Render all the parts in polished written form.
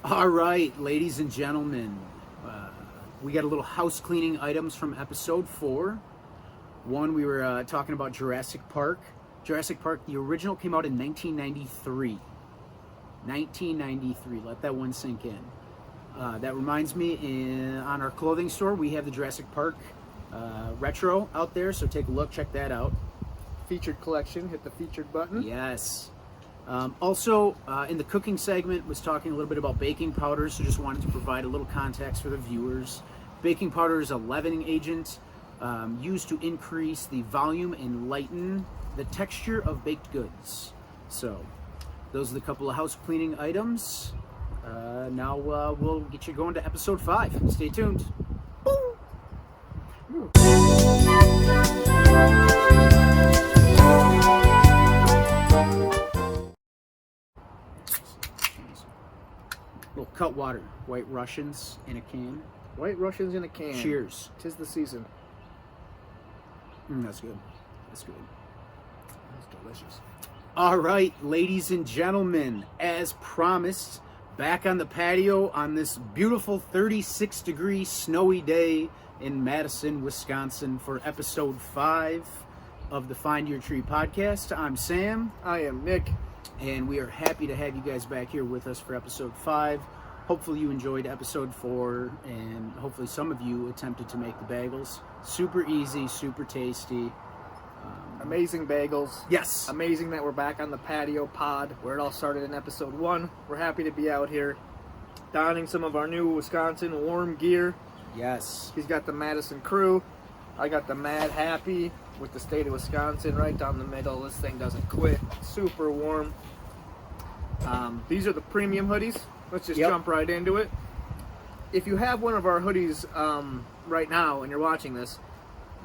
All right, ladies and gentlemen, we got a little house cleaning items from episode 4. One, we were talking about Jurassic Park. Jurassic Park, the original came out in 1993. 1993, let that one sink in. That reminds me, on our clothing store, we have the Jurassic Park retro out there, so take a look, check that out. Featured collection, hit the featured button. Yes. Also, in the cooking segment, was talking a little bit about baking powder, so just wanted to provide a little context for the viewers. Baking powder is a leavening agent used to increase the volume and lighten the texture of baked goods. So, those are the couple of house cleaning items. Now we'll get you going to episode 5. Stay tuned. Little Cutwater White Russians in a can. White Russians in a can. Cheers. 'Tis the season. That's good. That's good. That's delicious. All right, ladies and gentlemen, as promised, back on the patio on this beautiful 36-degree snowy day in Madison, Wisconsin for episode 5 of the Find Your Tree podcast. I'm Sam. I am Nick. And we are happy to have you guys back here with us for episode 5. Hopefully you enjoyed episode 4, and hopefully some of you attempted to make the bagels. Super easy, super tasty. Amazing bagels. Yes. Amazing that we're back on the patio pod where it all started in episode 1. We're happy to be out here donning some of our new Wisconsin warm gear. Yes. He's got the Madison crew. I got the Mad Happy with the state of Wisconsin right down the middle. This thing doesn't quit. Super warm. These are the premium hoodies. Let's just jump right into it. If you have one of our hoodies right now and you're watching this,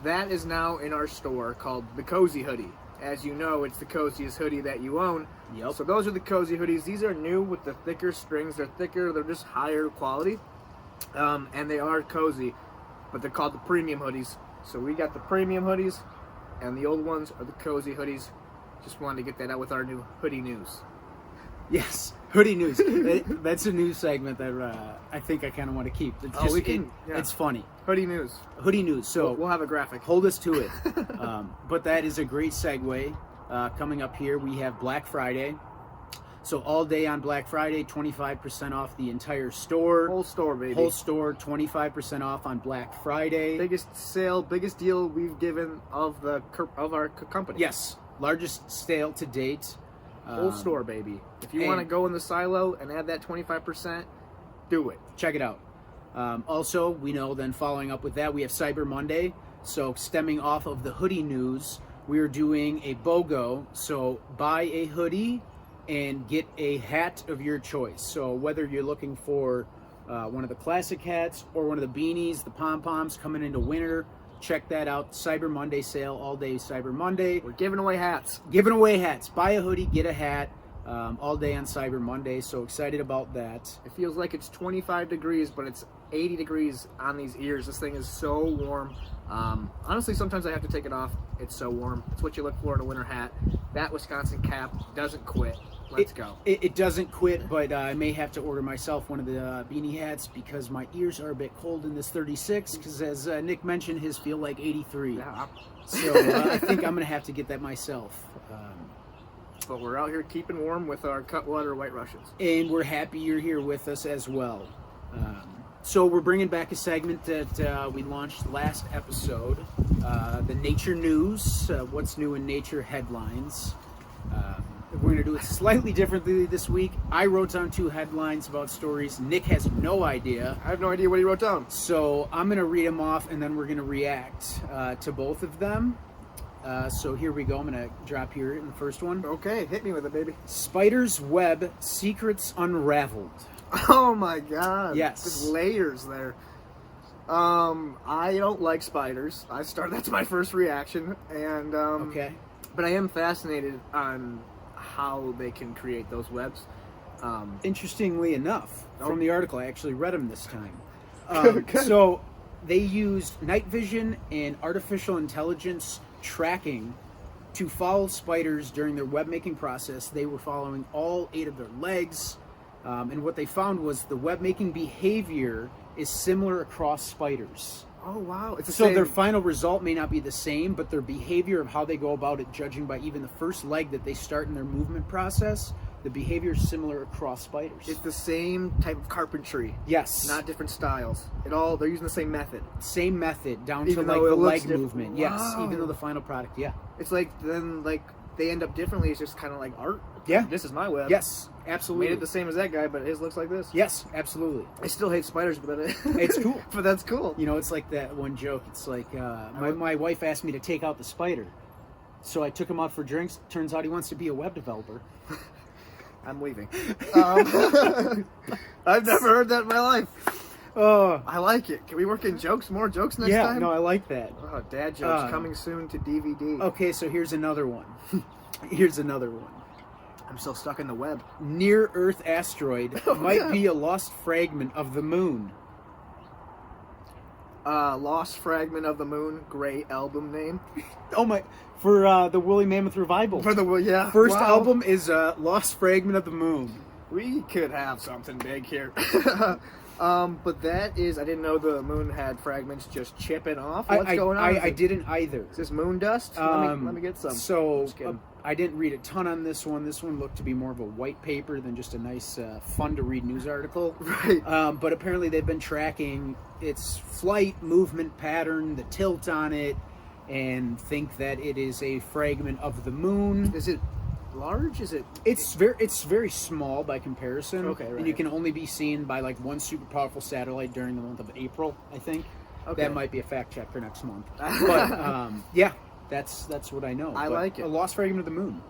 that is now in our store called the Cozy Hoodie. As you know, it's the coziest hoodie that you own. Yep. So those are the Cozy Hoodies. These are new with the thicker strings. They're thicker. They're just higher quality. And they are cozy, but they're called the premium hoodies. So we got the premium hoodies, and the old ones are the cozy hoodies. Just wanted to get that out with our new hoodie news. Yes, hoodie news. That's a news segment that I think I kind of want to keep. It's just, it's funny. Hoodie news. Hoodie news. So we'll have a graphic. Hold us to it. But that is a great segue. Coming up here, we have Black Friday. So all day on Black Friday, 25% off the entire store. Whole store, baby. Whole store, 25% off on Black Friday. Biggest sale, biggest deal we've given of our company. Yes, largest sale to date. Whole store, baby. If you want to go in the silo and add that 25%, do it. Check it out. Also, we know then following up with that, we have Cyber Monday. So stemming off of the hoodie news, we are doing a BOGO. So buy a hoodie and get a hat of your choice. So whether you're looking for one of the classic hats or one of the beanies, the pom-poms coming into winter, check that out. Cyber Monday sale, all day Cyber Monday. We're giving away hats. Giving away hats. Buy a hoodie, get a hat, all day on Cyber Monday. So excited about that. It feels like it's 25 degrees, but it's 80 degrees on these ears. This thing is so warm. Honestly, sometimes I have to take it off. It's so warm. It's what you look for in a winter hat. That Wisconsin cap doesn't quit. Let's go. It doesn't quit, but I may have to order myself one of the beanie hats because my ears are a bit cold in this 36, because as Nick mentioned, his feel like 83. Yeah. So I think I'm going to have to get that myself. But we're out here keeping warm with our Cutwater White Russians. And we're happy you're here with us as well. So we're bringing back a segment that we launched last episode, the Nature News, what's new in nature headlines. We're going to do it slightly differently this week. I wrote down 2 headlines about stories. Nick has no idea. I have no idea what he wrote down. So I'm going to read them off, and then we're going to react to both of them. So here we go. I'm going to drop here in the first one. Okay, hit me with it, baby. Spider's web secrets unraveled. Oh my God. Yes. There's layers there. I don't like spiders. That's my first reaction. And okay. But I am fascinated on how they can create those webs. Interestingly enough, from the article, I actually read them this time. So they used night vision and artificial intelligence tracking to follow spiders during their web making process. They were following all 8 of their legs, And what they found was the web making behavior is similar across spiders. Oh, wow. It's the So same. their final result may not be the same, but their behavior of how they go about it, judging by even the first leg that they start in their movement process, the behavior is similar across spiders. It's the same type of carpentry. Yes. Not different styles. They're using the same method. Same method, down Even to like though it the looks leg different. movement. Yes, Wow. even though the final product, yeah. It's like then like they end up differently. It's just kind of like art. Yeah. This is my web. Yes, absolutely. Made it the same as that guy, but his looks like this. Yes, absolutely. I still hate spiders, but It's cool. But that's cool. You know, it's like that one joke. It's like my wife asked me to take out the spider, so I took him out for drinks. Turns out he wants to be a web developer. I'm leaving. I've never heard that in my life. I like it. Can we work in jokes? More jokes next time? Yeah, no, I like that. Oh, dad jokes coming soon to DVD. Okay, so here's another one. Here's another one. I'm still stuck in the web. Near-Earth asteroid might be a lost fragment of the moon. Lost Fragment of the Moon. Great album name. Oh my! For the Woolly Mammoth Revival. Yeah. First wow. album is Lost Fragment of the Moon. We could have something big here. But that is, I didn't know the moon had fragments just chipping off. What's going on? I didn't either. Is this moon dust? Let me get some. So I didn't read a ton on this one. This one looked to be more of a white paper than just a nice, fun to read news article. Right. But apparently they've been tracking its flight, movement pattern, the tilt on it, and think that it is a fragment of the moon. Is it large? Is it? It's very small by comparison. Okay, right. And you can only be seen by like one super powerful satellite during the month of April, I think. Okay. That might be a fact check for next month. But yeah, that's what I know. I like it. A lost fragment of the moon.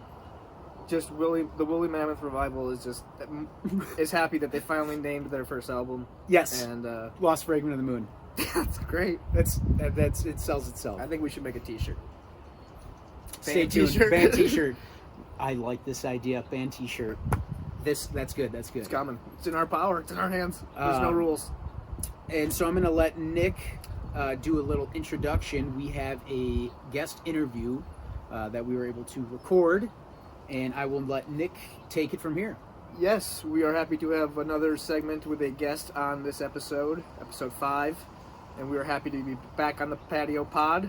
Just the Woolly Mammoth Revival is happy that they finally named their first album. Yes. And Lost fragment of the moon. that's great. That's it sells itself. I think we should make a T-shirt. Stay tuned. Band T-shirt. I like this idea. Band T-shirt. That's good. That's good. It's coming. It's in our power. It's in our hands. There's no rules. And so I'm going to let Nick do a little introduction. We have a guest interview that we were able to record, and I will let Nick take it from here. Yes, we are happy to have another segment with a guest on this episode, episode 5, and we are happy to be back on the Patio Pod.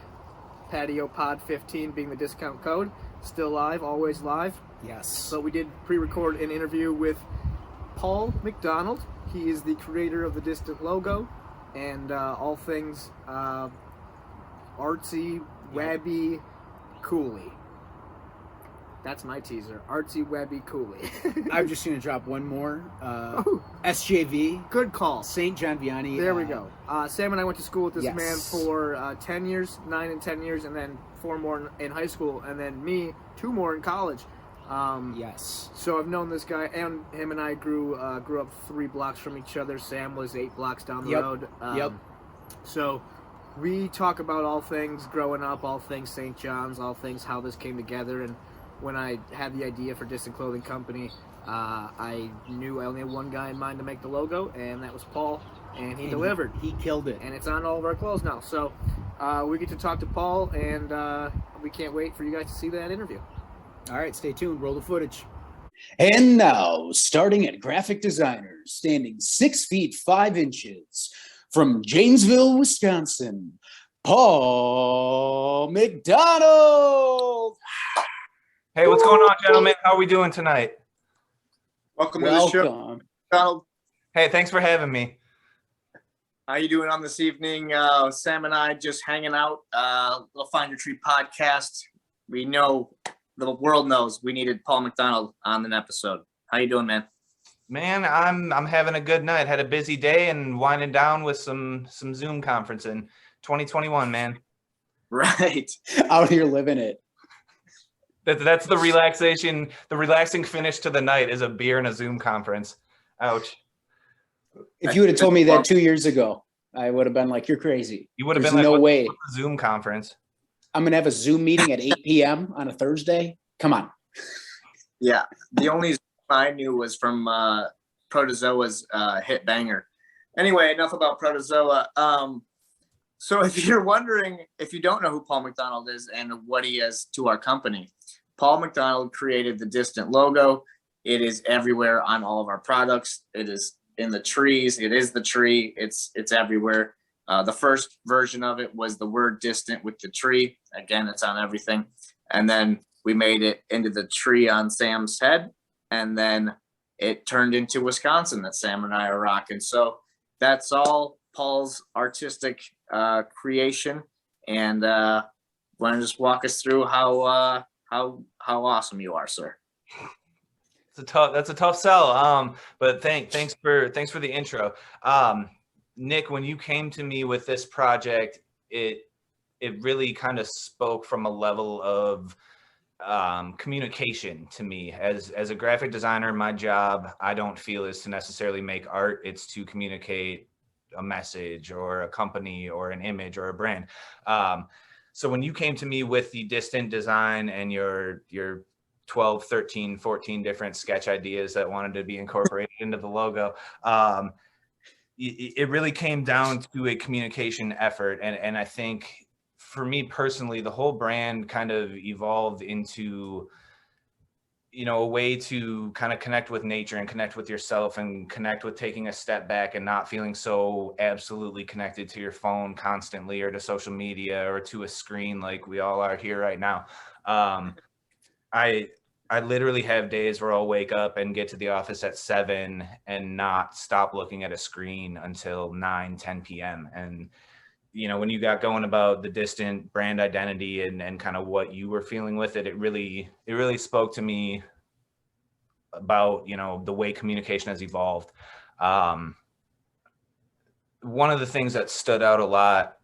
Patio Pod 15 being the discount code. Still live, always live. Yes. So we did pre-record an interview with Paul McDonald. He is the creator of the Distant logo and all things artsy, webby, cooly. That's my teaser. Artsy, webby, cooly. I'm just going to drop one more. SJV. Good call. St. John Vianney. There we go. Sam and I went to school with this Yes. man for 10 years, 9 and 10 years, and then 4 more in high school, and then me, 2 more in college. Yes. So I've known this guy, and him and I grew up 3 blocks from each other. Sam was 8 blocks down the road. Yep. So we talk about all things growing up, all things St. John's, all things how this came together. And when I had the idea for Distant Clothing Company, I knew I only had one guy in mind to make the logo, and that was Paul, and he delivered. He killed it. And it's on all of our clothes now. So we get to talk to Paul, and we can't wait for you guys to see that interview. All right, stay tuned. Roll the footage. And now, starting at graphic designer, standing 6 feet 5 inches from Janesville, Wisconsin, Paul McDonald. Hey, what's going on, gentlemen? How are we doing tonight? Welcome to the show, Welcome. Donald. Hey, thanks for having me. How you doing on this evening? Sam and I just hanging out. Little Find Your Tree podcast. We know the world knows we needed Paul McDonald on an episode. How you doing, man? Man, I'm having a good night. Had a busy day and winding down with some Zoom conferencing. 2021, man. Right. Out here living it. That's the relaxation. The relaxing finish to the night is a beer and a Zoom conference. Ouch. If you would have told me that 2 years ago, I would have been like, "You're crazy." You would have There's been like, no "What's way. a Zoom conference?" I'm gonna have a Zoom meeting at 8 p.m. on a Thursday. Come on. Yeah. The only Zoom I knew was from Protozoa's hit banger. Anyway, enough about Protozoa. So if you're wondering, if you don't know who Paul McDonald is and what he is to our company, Paul McDonald created the Distant logo. It is everywhere on all of our products. It is in the trees. It is the tree. It's everywhere. The first version of it was the word distant with the tree. Again, it's on everything. And then we made it into the tree on Sam's head. And then it turned into Wisconsin that Sam and I are rocking. So that's all Paul's artistic creation. And want to just walk us through how awesome you are, sir? That's a tough sell. But thanks for the intro. Nick, when you came to me with this project, it really kind of spoke from a level of communication to me. As a graphic designer, my job, I don't feel, is to necessarily make art. It's to communicate a message or a company or an image or a brand. So when you came to me with the distant design and your 12, 13, 14 different sketch ideas that wanted to be incorporated into the logo, it really came down to a communication effort. And I think for me personally, the whole brand kind of evolved into, a way to kind of connect with nature and connect with yourself and connect with taking a step back and not feeling so absolutely connected to your phone constantly or to social media or to a screen like we all are here right now. I literally have days where I'll wake up and get to the office at 7 and not stop looking at a screen until 9, 10 p.m. And, when you got going about the distant brand identity and kind of what you were feeling with it, it really spoke to me about, the way communication has evolved. One of the things that stood out a lot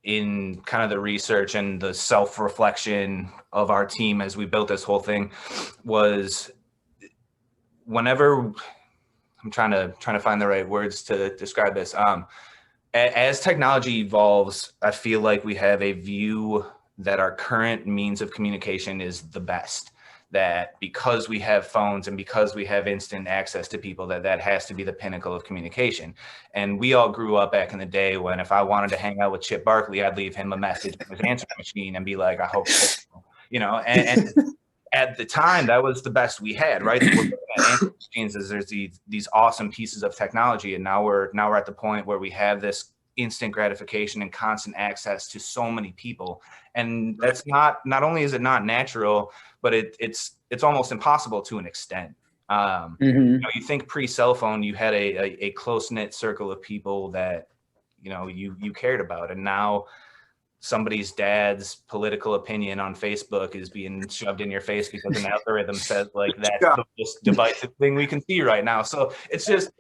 in kind of the research and the self-reflection of our team as we built this whole thing was whenever I'm trying to find the right words to describe this. As technology evolves, I feel like we have a view that our current means of communication is the best. That because we have phones and because we have instant access to people, that has to be the pinnacle of communication. And we all grew up back in the day when if I wanted to hang out with Chip Barkley, I'd leave him a message on his answering machine and be like, I hope so. And at the time, that was the best we had, right? Answering machines is there's these awesome pieces of technology, and now we're at the point where we have this instant gratification and constant access to so many people, and that's not only is it not natural, but it's almost impossible to an extent. You think pre-cell phone, you had a close-knit circle of people that you cared about, and now somebody's dad's political opinion on Facebook is being shoved in your face because an algorithm says like that's the most divisive thing we can see right now. So it's just,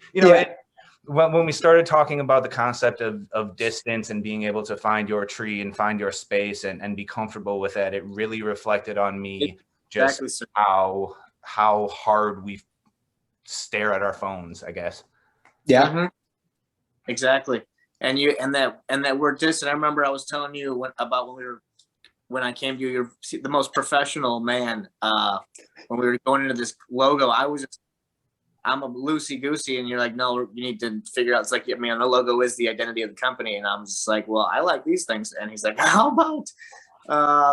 when we started talking about the concept of distance and being able to find your tree and find your space and be comfortable with that, it really reflected on me just how hard we stare at our phones, I guess. Yeah. Mm-hmm. Exactly. And that word distant, I remember I was telling you about when I came to you, you're the most professional man. When we were going into this logo, I'm a loosey goosey, and you're like, no, you need to figure out. It's like, the logo is the identity of the company, and I'm just like, well, I like these things, and he's like, how about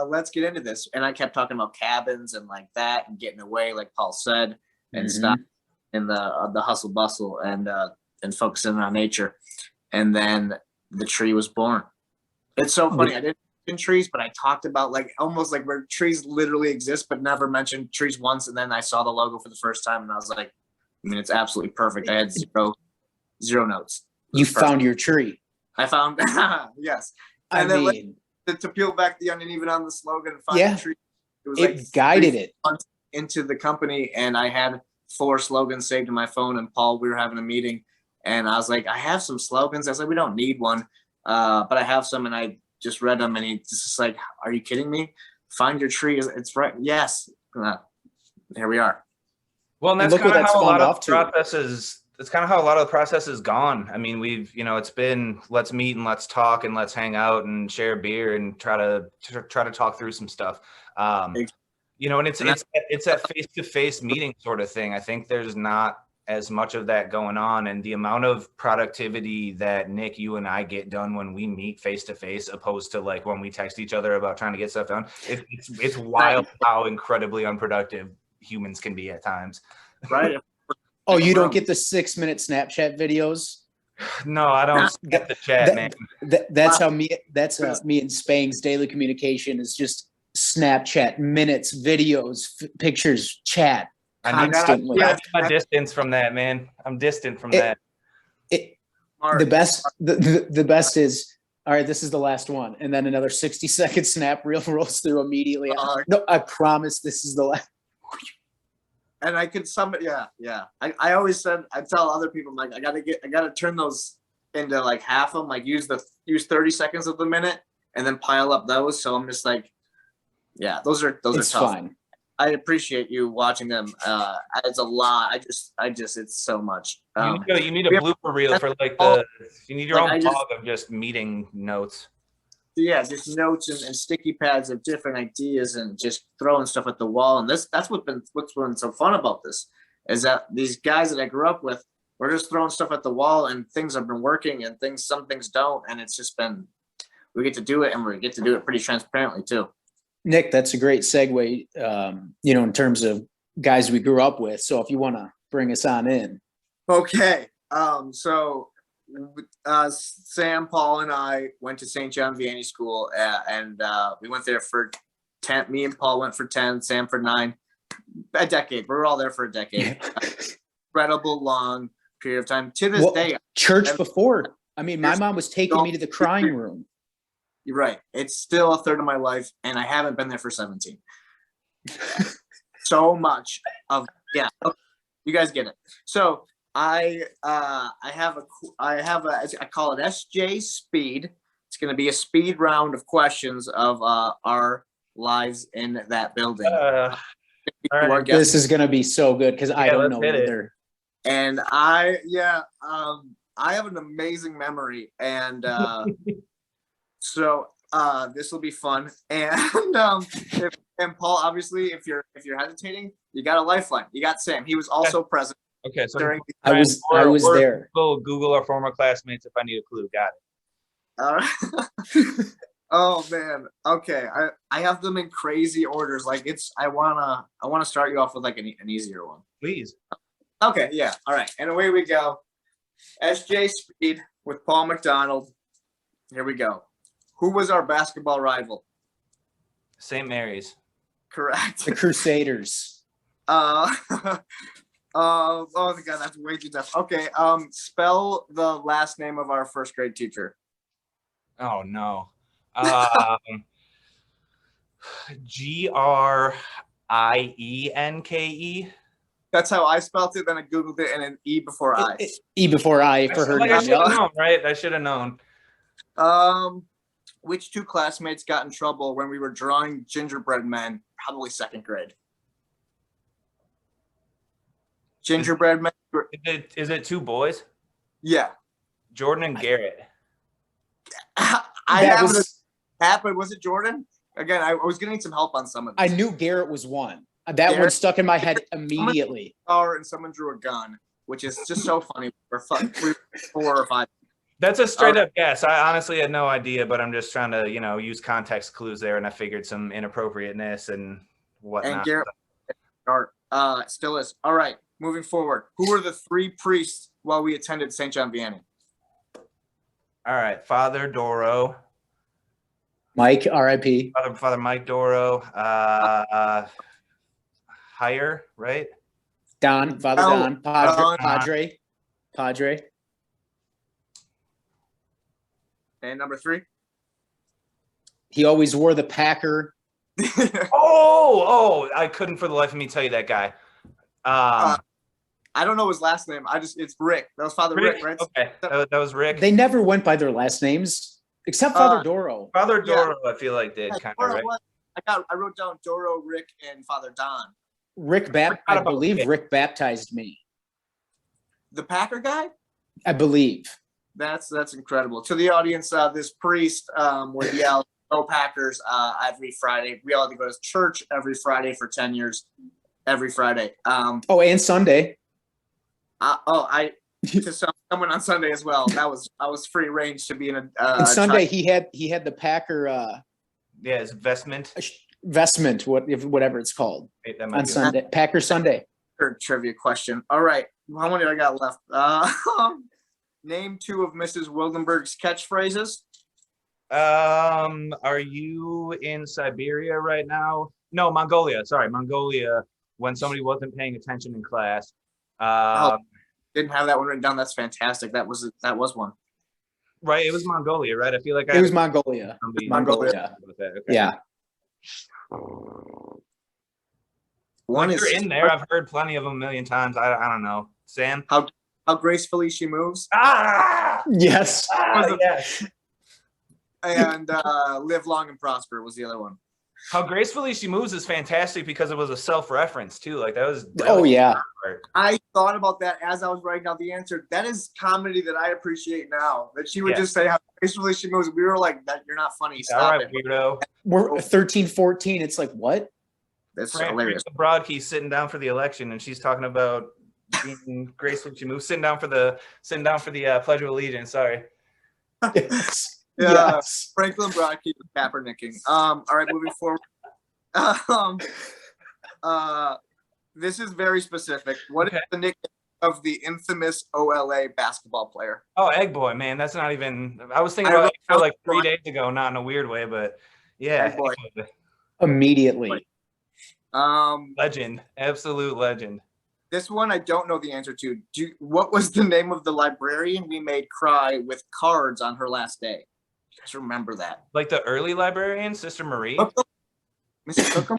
let's get into this? And I kept talking about cabins and like that, and getting away, like Paul said, and stop in the hustle bustle and focusing on nature. And then the tree was born. It's so funny. I didn't mention trees, but I talked about almost like where trees literally exist, but never mentioned trees once. And then I saw the logo for the first time, and I was like, it's absolutely perfect. I had zero notes. You found your tree. I found, yes. And then to peel back the onion, even on the slogan, find the tree. It guided it into the company, and I had 4 slogans saved in my phone. And Paul, we were having a meeting. And I was like, I have some slogans. I was like, we don't need one. But I have some, and I just read them, and he's just like, are you kidding me? Find your tree. It's right. Yes. Here we are. Well, and that's kind of how a lot of processes, it's kind of how a lot of the process has gone. I mean, we've, it's been, let's meet and let's talk and let's hang out and share a beer and try to talk through some stuff. And it's that face-to-face meeting sort of thing. I think there's not as much of that going on, and the amount of productivity that Nick, you and I get done when we meet face to face, opposed to like when we text each other about trying to get stuff done. It's wild how incredibly unproductive humans can be at times. right? Oh, you don't get the 6-minute Snapchat videos? No, I don't get the chat, man. That's how me and Spang's daily communication is just Snapchat, minutes, videos, pictures, chat I need constantly. my distance from that, man. I'm distant from that. The best is, all right, this is the last one. And then another 60-second snap reel rolls through immediately. No, I promise this is the last. And I could yeah. I always said, I tell other people, I'm like, I gotta turn those into like half of them, like use 30 seconds of the minute and then pile up those. So I'm just like, yeah, those are tough. Fine. I appreciate you watching them. It's a lot. I just, it's so much. You need a blooper reel for like you need your own blog of just meeting notes. Yeah, just notes and sticky pads of different ideas and just throwing stuff at the wall. And that's what's been so fun about this is that these guys that I grew up with, we're just throwing stuff at the wall and things have been working and some things don't. And it's just been, we get to do it and we get to do it pretty transparently too. Nick, that's a great segue, in terms of guys we grew up with. So if you want to bring us on in. Okay. So Sam, Paul, and I went to St. John Vianney School, and we went there for 10. Me and Paul went for 10, Sam for 9. A decade. We were all there for a decade. Incredible long period of time. To this day. Church before. I mean, my mom was taking me to the crying room. You're right. It's still a third of my life, and I haven't been there for 17. So much of you guys get it. So I call it SJ Speed. It's going to be a speed round of questions of our lives in that building. Right. This is going to be so good because I don't know either. And I have an amazing memory, and so this will be fun. And Paul, obviously, if you're hesitating, you got a lifeline. You got Sam. He was also present. Okay, so I was there. Google our former classmates if I need a clue. Got it. Oh man. Okay. I have them in crazy orders. Like I wanna start you off with like an easier one. Please. Okay. Yeah. All right. And away we go. SJ Speed with Paul McDonald. Here we go. Who was our basketball rival? St. Mary's. Correct. The Crusaders. Oh my God, that's way too tough. Okay, spell the last name of our first grade teacher. Oh no. Grienke. That's how I spelled it. Then I googled it and an E before I. E before I for her. I should have known, right? I should have known. Which two classmates got in trouble when we were drawing gingerbread men? Probably second grade. Gingerbread men. Is it two boys? Yeah. Jordan and Garrett. Happened. Was it Jordan? Again, I was getting some help on some of these. I knew Garrett was one. That one stuck in my head immediately. And someone drew a gun, which is just so funny. We're 4 or 5. That's a straight up guess. I honestly had no idea, but I'm just trying to, use context clues there, and I figured some inappropriateness and whatnot. And Garrett, still is. All right, moving forward. Who were the 3 priests while we attended St. John Vianney? All right, Father Doro. Mike, R.I.P. Father Mike Doro. Higher, right? Don, Father Don. Padre. And number 3? He always wore the Packer. I couldn't for the life of me tell you that guy. I don't know his last name. It's Rick. That was Father Rick, right? Okay, that was Rick. They never went by their last names, except Father Doro. Father Doro, I feel like did kind of, right? I wrote down Doro, Rick, and Father Don. I believe Rick baptized me. The Packer guy? I believe. That's incredible. To the audience, this priest would yell, "Go Packers!" Every Friday. We all had to go to church every Friday for 10 years. Every Friday. And Sunday. To someone on Sunday as well. I was free range to be in a. And Sunday he had the Packer. His vestment. Vestment, whatever it's called. Hey, on Sunday, Packer Sunday. trivia question. All right. How many I got left? Name 2 of Mrs. Wildenberg's catchphrases. Are you in Siberia right now? No, Mongolia. Sorry, Mongolia. When somebody wasn't paying attention in class. Didn't have that one written down. That's fantastic. That was one. Right, it was Mongolia, right? I feel like It was Mongolia. Mongolia. Okay. Yeah. One You're is in there. I've heard plenty of them a million times. I don't know. Sam? how gracefully she moves, Yes. Yes. and live long and prosper was the other one. How gracefully she moves is fantastic because it was a self-reference too. Like that was. Oh yeah. I thought about that as I was writing out the answer. That is comedy that I appreciate now. That she would just say how gracefully she moves. We were like, "That you're not funny. Stop All right, it." weirdo. We're 13, 14. It's like, what? That's Frank hilarious. Broadkey's sitting down for the election, and she's talking about being graceful. She moves, sitting down for the Pledge of Allegiance. Sorry. Yes. Yeah, Yes. Franklin Broadkey was Kaepernicking. All right, moving forward. This is very specific. What is the nickname of the infamous OLA basketball player? Oh, Egg Boy, man, that's not even. I was thinking about it for like 3 days ago, not in a weird way, but yeah. Egg Boy. Immediately. Legend, absolute legend. This one I don't know the answer to. What was the name of the librarian we made cry with cards on her last day? You guys remember that? Like the early librarian, Sister Marie. Mrs. Cookham?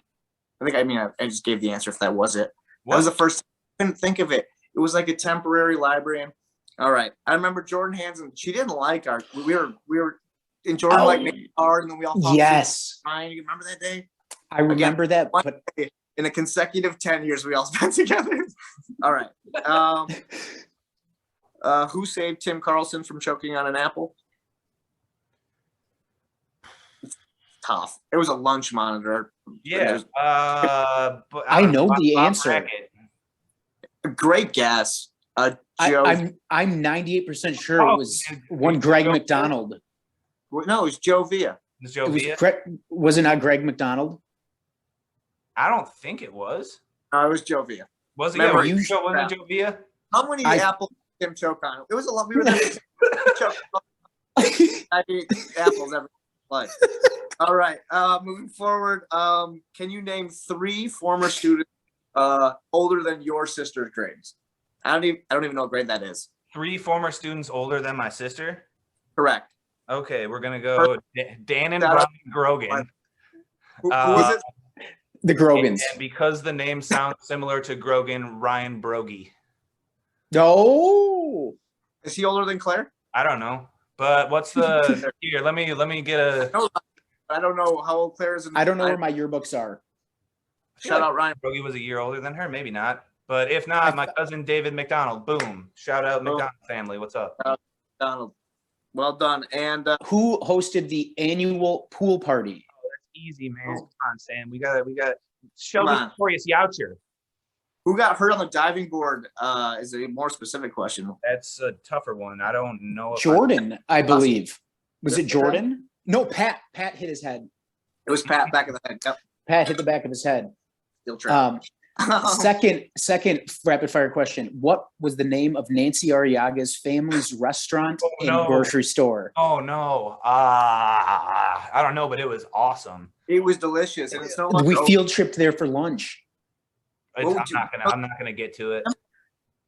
I just gave the answer if that was it. What? That was the first. I couldn't think of it. It was like a temporary librarian. All right. I remember Jordan Hansen. She didn't like our. We were in Jordan like made a card, and then we all thought Yes. fine. You remember that day? I remember that, One but day, in a consecutive 10 years, we all spent together. All right. Who saved Tim Carlson from choking on an apple? It's tough. It was a lunch monitor. Yeah. But I know the Bob answer. Brackett. Great guess. Joe. I'm 98% sure Oh, it was one Greg McDonald. No, it was Joe Villa. Was Joe It was Villa? was it not Greg McDonald? I don't think it was. No, it was Joe Villa. Was it? Remember, Yeah, you wasn't it Joe Villa? How many apples did Tim choke on? It was a lot. We were there. I ate apples every life. All right. Moving forward. Can you name 3 former students older than your sister's grades? I don't even know what grade that is. 3 former students older than my sister. Correct. Okay, we're gonna go Dan and Brian Grogan. Who was it? The Grogans. And because the name sounds similar to Grogan, Ryan Brogy. No. Is he older than Claire? I don't know, but what's the here? Let me get a. No, I don't know how old Claire is. I don't know where my yearbooks are. Shout out Ryan. Brogy was a year older than her, maybe not. But if not, my cousin David McDonald. Boom! Shout out McDonald family. What's up? Donald. Well done. And Who hosted the annual pool party? Easy, man. Come on, Sam. We got Sheldon Victorious Youcher. who got hurt on the diving board is a more specific question. That's a tougher one. I don't know. Jordan, I believe. Was it Jordan? No, Pat. Pat hit his head. It was Pat back of the head. Yep. Pat hit the back of his head. Still trying. Second rapid fire question. What was the name of Nancy Arriaga's family's restaurant and grocery store? Oh no. I don't know, but it was awesome. It was delicious. And it's no We field tripped there for lunch. I'm not gonna get to it.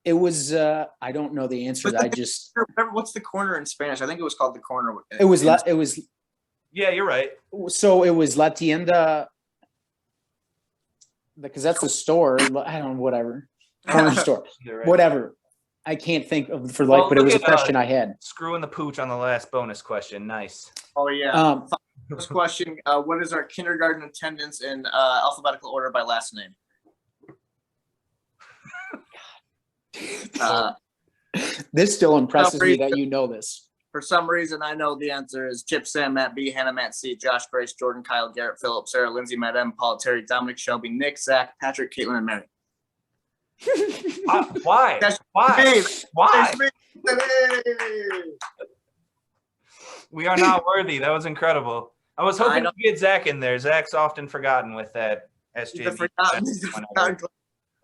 It was I don't know the answer. What's the corner in Spanish? I think it was called the corner. It was Yeah, you're right. So it was La Tienda, because that's the store. I don't know, whatever. Corner store. Right. Whatever. I can't think of for life, but it was a question I had. Screwing the pooch on the last bonus question. Nice. Oh yeah. First question: what is our kindergarten attendance in alphabetical order by last name? This still impresses me that you know this. For some reason, I know the answer is Chip, Sam, Matt B, Hannah, Matt C, Josh, Grace, Jordan, Kyle, Garrett, Phillip, Sarah, Lindsay, Matt M, Paul, Terry, Dominic, Shelby, Nick, Zach, Patrick, Caitlin, and Mary. Why? Why? Why? We are not worthy. That was incredible. I was hoping to get Zach in there. Zach's often forgotten with that SJV.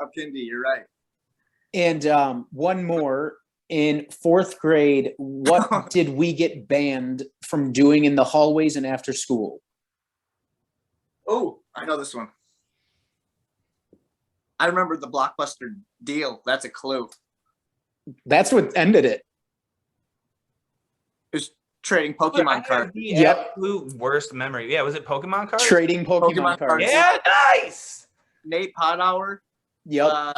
Up Kindy, you're right. And one more. In fourth grade, what did we get banned from doing in the hallways and after school? Oh, I know this one. I remember the Blockbuster deal. That's a clue. That's what ended it. It was trading Pokemon cards. The Yep. absolute worst memory. Yeah, was it Pokemon cards? Trading Pokemon Pokemon cards. cards. Yeah, nice. Nate Pothour. Yep.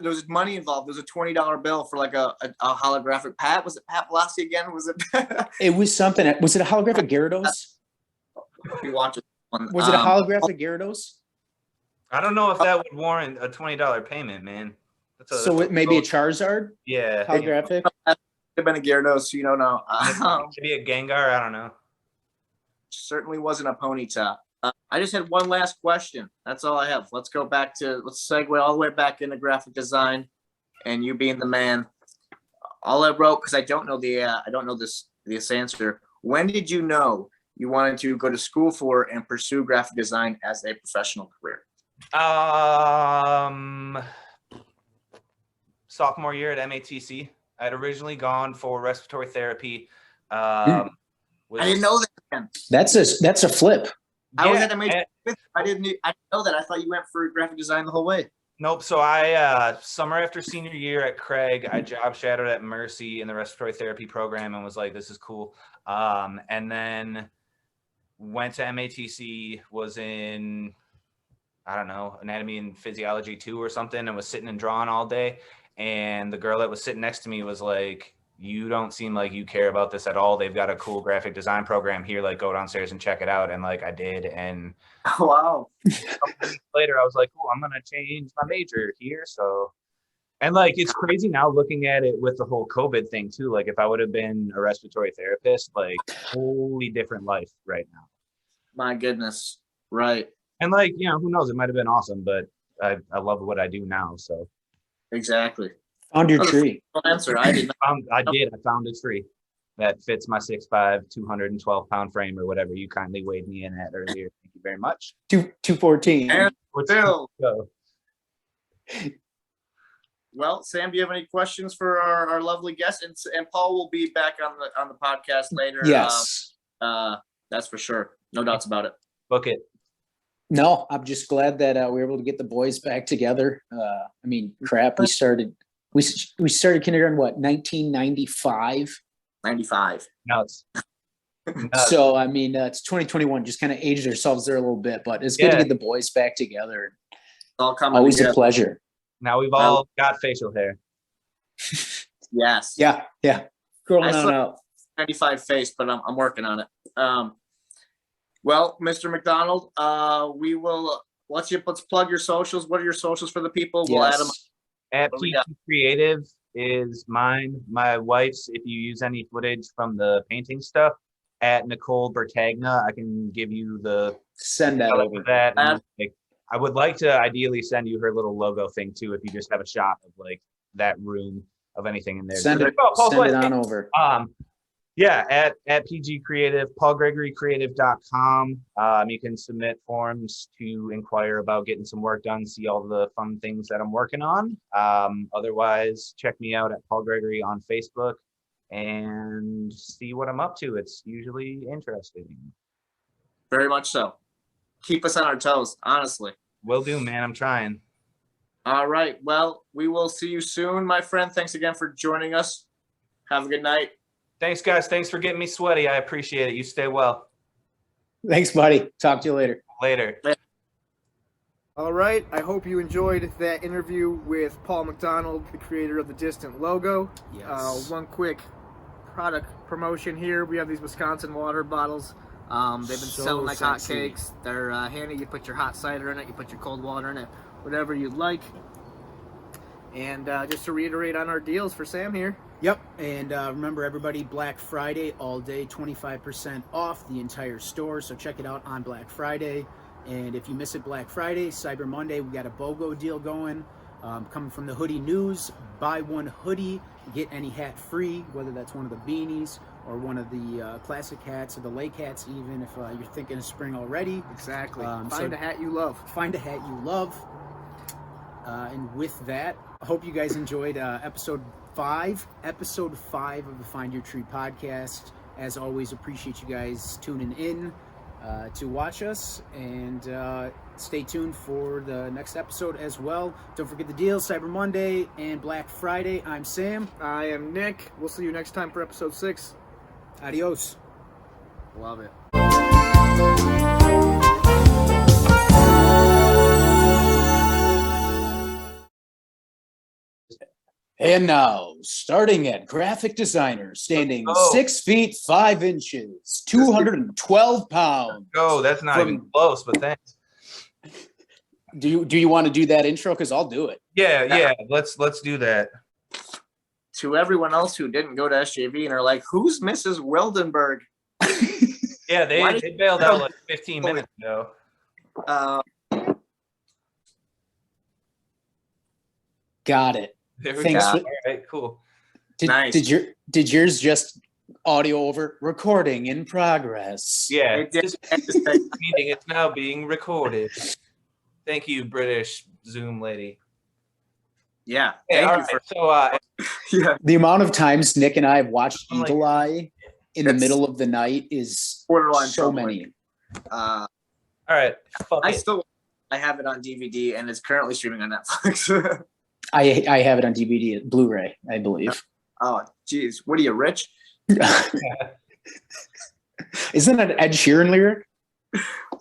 There was money involved. There was a $20 bill for like a holographic Pat. Was it Pat Blassie again? Was it? It was something. Was it a holographic Gyarados? You watch it. Was it a holographic Gyarados? I don't know if that would warrant a $20 payment, man. So it maybe a Charizard yeah, holographic? Could have been a Gyarados. You don't know. maybe a Gengar. I don't know. Certainly wasn't a Ponyta. I just had one last question. That's all I have. Let's segue all the way back into graphic design, and you being the man. All I wrote, because I don't know this answer. When did you know you wanted to go to school for and pursue graphic design as a professional career? Sophomore year at MATC. I'd originally gone for respiratory therapy. I didn't know that. Again. That's a flip. I was at MATC. I didn't know that. I thought you went for graphic design the whole way. Nope. So I summer after senior year at Craig, I job shadowed at Mercy in the respiratory therapy program and was like, this is cool. And then went to MATC, was in, I don't know, anatomy and physiology 2 or something, and was sitting and drawing all day. And the girl that was sitting next to me was like, you don't seem like you care about this at all. They've got a cool graphic design program here. Like, go downstairs and check it out. And like, I did. And Wow. later I was like, oh, I'm going to change my major here. So, and like, it's crazy now looking at it with the whole COVID thing too. Like, if I would have been a respiratory therapist, like, totally different life right now. My goodness. Right. And like, you know, who knows? It might've been awesome, but I love what I do now. So Exactly. Found your tree. Answer. I did not. I found a tree that fits my 6'5", 212-pound frame or whatever you kindly weighed me in at earlier. Thank you very much. 214. And Bill. So, Well, Sam, do you have any questions for our lovely guest? And Paul will be back on the podcast later. Yes. That's for sure. No doubts about it. book it. No, I'm just glad that we were able to get the boys back together. I mean, crap, we started kindergarten, what, 1995? 95. Nuts. So, I mean, it's 2021, just kind of aged ourselves there a little bit, but it's good to get the boys back together. All coming Always together. a pleasure. Now we've all got facial hair. Yes. Yeah. Growing I on saw- out. 95 face, but I'm working on it. Well, Mr. McDonald, let's plug your socials. What are your socials for the people? We'll add them. Yes. At What do we PG Creative is mine. My wife's, if you use any footage from the painting stuff, at Nicole Bertagna, I can give you the Send that color over. for that. And, like, I would like to ideally send you her little logo thing too, if you just have a shot of like that room of anything in there. Send it, Paul's send it wife. on over. Yeah, at PG Creative, paulgregorycreative.com. You can submit forms to inquire about getting some work done, see all the fun things that I'm working on. Otherwise, check me out at Paul Gregory on Facebook and see what I'm up to. It's usually interesting. Very much so. Keep us on our toes, honestly. Will do, man. I'm trying. All right. Well, we will see you soon, my friend. Thanks again for joining us. Have a good night. Thanks, guys. Thanks for getting me sweaty. I appreciate it. You stay well. Thanks, buddy. Talk to you later. Later. All right. I hope you enjoyed that interview with Paul McDonald, the creator of the Distant logo. Yes. One quick product promotion here. We have these Wisconsin water bottles. They've been So selling like sexy. hotcakes. They're handy. You put your hot cider in it. You put your cold water in it. Whatever you'd like. And just to reiterate on our deals for Sam here. Yep, and remember everybody, Black Friday all day, 25% off the entire store, so check it out on Black Friday. And if you miss it Black Friday, Cyber Monday, we got a BOGO deal going. Coming from the Hoodie News, buy one hoodie, get any hat free, whether that's one of the beanies or one of the classic hats or the lake hats even, if you're thinking of spring already. Exactly. So Find a hat you love. Find a hat you love. And with that, I hope you guys enjoyed episode 5 of the Find Your Tree podcast. As always, appreciate you guys tuning in to watch us, and stay tuned for the next episode as well. Don't forget the deal, Cyber Monday and Black Friday. I'm Sam. I am Nick. We'll see you next time for episode 6. Adios. Love it. And now, starting at graphic designer, standing 6 feet 5 inches, 212 pounds. Oh, that's not even close, but thanks. Do you want to do that intro? Because I'll do it. Yeah. Let's do that. To everyone else who didn't go to SJV and are like, who's Mrs. Wildenberg? Yeah, they bailed out like 15 minutes ago. Got it. There we Thanks go. for- All right, cool. Nice. Did yours just audio over? Recording in progress. Yeah, It did. this meeting is now being recorded. Thank you, British Zoom lady. Yeah. Hey, all Thank you right, for. so Yeah. The amount of times Nick and I have watched I'm like- Eagle Eye in the It's middle of the night is Borderline so public. many. all right, fuck it. I have it on DVD and it's currently streaming on Netflix. I have it on DVD, Blu-ray, I believe. Oh, geez. What are you, rich? Isn't that an Ed Sheeran lyric?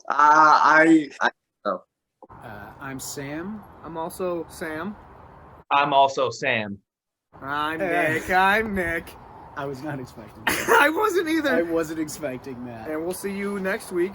I'm Sam. I'm also Sam. I'm also Sam. I'm Nick. I was not expecting that. I wasn't either. I wasn't expecting that. And we'll see you next week